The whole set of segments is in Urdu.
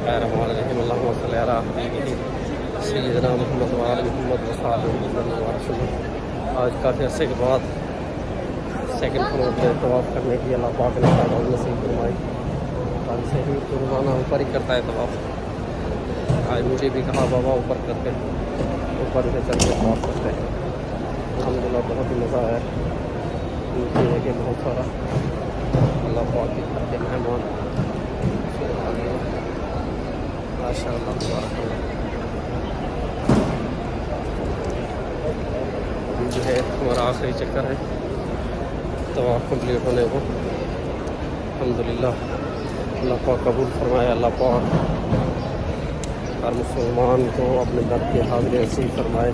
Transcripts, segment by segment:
الرحمن الرحیم اللہم صلی علی حبیبہ سیدنا محمد وعلی محمد وصحبہ وسلم۔ آج کافی عرصے کے بعد سیکنڈ فلور پہ طواف کرنے کی اللہ پاک نے سعادت نصیب فرمائی۔ آج سے ہی تو روزانہ اوپر ہی کرتا ہے طواف، آج مجھے بھی کہا بابا اوپر کرتے اوپر سے چل کے طواف کرتے ہیں۔ الحمدللہ بہت ہی مزہ آیا، نیچے ہے کہ بہت سارا اللہ پاک کے گھر کے مہمان ماشاء اللہ تبارک اللہ۔ ابھی جو ہے ہمارا آخری چکر ہے طواف کمپلیٹ ہونے کو، الحمدللہ اللہ پاک قبول فرمائے۔ اللہ پاک ہر مسلمان کو اپنے در کے حاضر نصیب فرمائے۔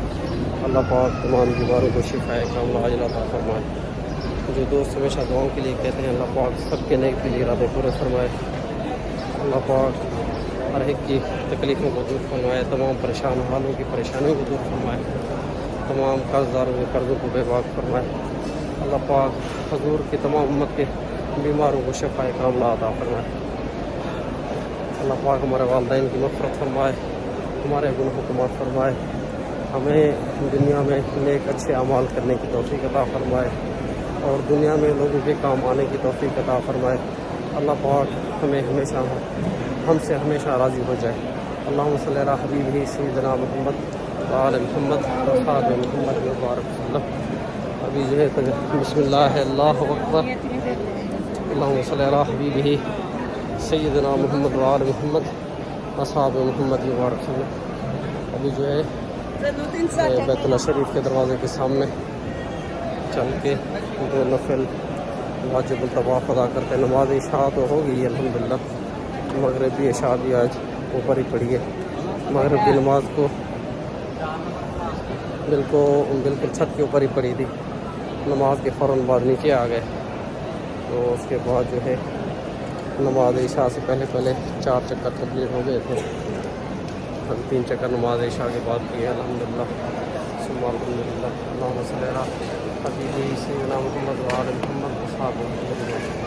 اللہ پاک تمام بیماروں کو شفائے کاملہ عاجلہ عطا فرمائے۔ جو دوست ہمیشہ دعاؤں کے لیے کہتے ہیں اللہ پاک سب کے نیک دلی ارادے پورے فرمائے۔ اللہ پاک ہر ایک کی تکلیفوں کو دور فرمائے، تمام پریشان حالوں کی پریشانیوں کو دور فرمائے، تمام قرض داروں کے قرضوں کو بے باک فرمائے۔ اللہ پاک حضور کی تمام امت کے بیماروں کو شفائے کاملہ عطا فرمائے۔ اللہ پاک ہمارے والدین کی مغفرت فرمائے، ہمارے گناہوں کو معاف فرمائے، ہمیں دنیا میں نیک اچھے اعمال کرنے کی توفیق عطا فرمائے اور دنیا میں لوگوں کے کام آنے کی توفیق عطا فرمائے۔ اللہ پاک ہمیں ہمیشہ ہم سے ہمیشہ راضی ہو جائے۔ اللہم صلی علی حبیبہ سیدنا محمد وعلی محمد وصحبہ محمد وبارک وسلم۔ ابھی جو ہے بسم اللہ اللہ اکبر، اللہم صلی علی حبیبہ سیدنا محمد وعلی محمد وصحبہ محمد وبارک وسلم۔ ابھی جو ہے بیت اللہ شریف کے دروازے کے سامنے چل کے دو نفل واجب الطواف ادا کرتے۔ نماز عشاء تو ہو گئی الحمدللہ، مغرب بھی عشاء بھی آج اوپر ہی پڑھی ہے۔ مغرب کی نماز کو بالکل چھت کے اوپر ہی پڑھی تھی، نماز کے فوراً بعد نیچے آ گئے، تو اس کے بعد جو ہے نماز عشاء سے پہلے 4 چکر کمپلیٹ ہو گئے تھے، ہم 3 چکر نماز عشاء کے بعد کیے الحمدللہ ثم الحمدللہ۔ اللہم صلی علی حبیبہ سیدنا محمد وعلی محمد وصحبہ محمد۔